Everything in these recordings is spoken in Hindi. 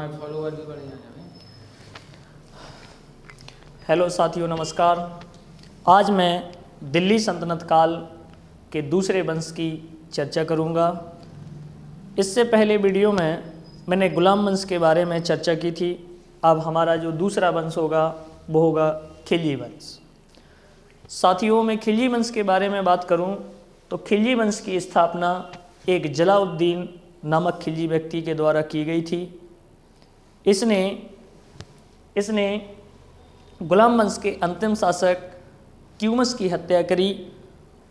फॉलोवर भी बढ़ जाए। हेलो साथियों, नमस्कार। आज मैं दिल्ली सल्तनत काल के दूसरे वंश की चर्चा करूंगा। इससे पहले वीडियो में मैंने गुलाम वंश के बारे में चर्चा की थी। अब हमारा जो दूसरा वंश होगा वो होगा खिलजी वंश। साथियों, मैं खिलजी वंश के बारे में बात करूं तो खिलजी वंश की स्थापना एक जलाउद्दीन नामक खिलजी व्यक्ति के द्वारा की गई थी। इसने गुलाम वंश के अंतिम शासक क्यूमस की हत्या करी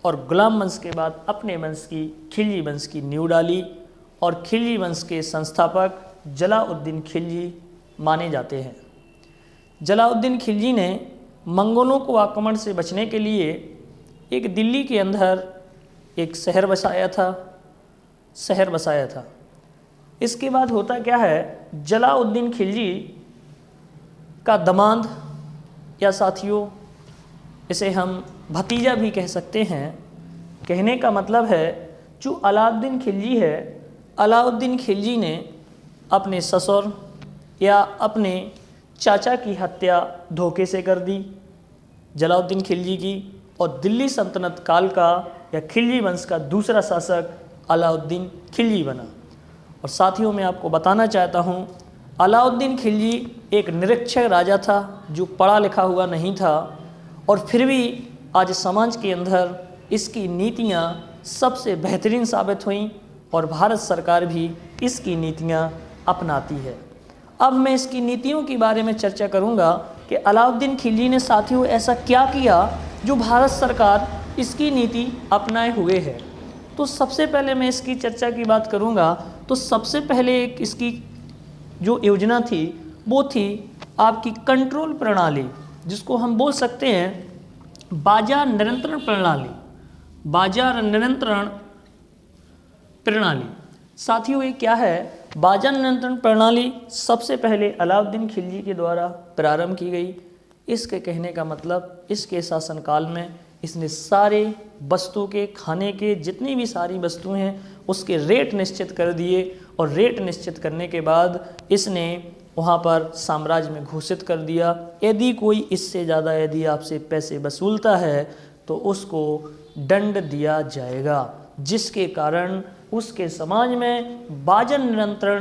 और गुलाम वंश के बाद अपने वंश की खिलजी वंश की नींव डाली और खिलजी वंश के संस्थापक जलाउद्दीन खिलजी माने जाते हैं। जलाउद्दीन खिलजी ने मंगोलों को आक्रमण से बचने के लिए एक दिल्ली के अंदर एक शहर बसाया था। इसके बाद होता क्या है, जलाउद्दीन खिलजी का दामाद या साथियों इसे हम भतीजा भी कह सकते हैं। कहने का मतलब है जो अलाउद्दीन खिलजी है, अलाउद्दीन खिलजी ने अपने ससुर या अपने चाचा की हत्या धोखे से कर दी जलाउद्दीन खिलजी की, और दिल्ली सल्तनत काल का या खिलजी वंश का दूसरा शासक अलाउद्दीन खिलजी बना। और साथियों, मैं आपको बताना चाहता हूँ, अलाउद्दीन खिलजी एक निरक्षर राजा था जो पढ़ा लिखा हुआ नहीं था, और फिर भी आज समाज के अंदर इसकी नीतियाँ सबसे बेहतरीन साबित हुईं और भारत सरकार भी इसकी नीतियाँ अपनाती है। अब मैं इसकी नीतियों के बारे में चर्चा करूँगा कि अलाउद्दीन खिलजी ने साथियों ऐसा क्या किया जो भारत सरकार इसकी नीति अपनाए हुए है। तो सबसे पहले मैं इसकी चर्चा की बात करूँगा तो सबसे पहले एक इसकी जो योजना थी वो थी आपकी कंट्रोल प्रणाली, जिसको हम बोल सकते हैं बाजार नियंत्रण प्रणाली। बाजार नियंत्रण प्रणाली साथियों ये क्या है? बाजार नियंत्रण प्रणाली सबसे पहले अलाउद्दीन खिलजी के द्वारा प्रारंभ की गई। इसके कहने का मतलब इसके शासनकाल में इसने सारे वस्तु के खाने के जितनी भी सारी वस्तुएं हैं उसके रेट निश्चित कर दिए, और रेट निश्चित करने के बाद इसने वहाँ पर साम्राज्य में घोषित कर दिया यदि कोई इससे ज़्यादा यदि आपसे पैसे वसूलता है तो उसको दंड दिया जाएगा, जिसके कारण उसके समाज में बाजार नियंत्रण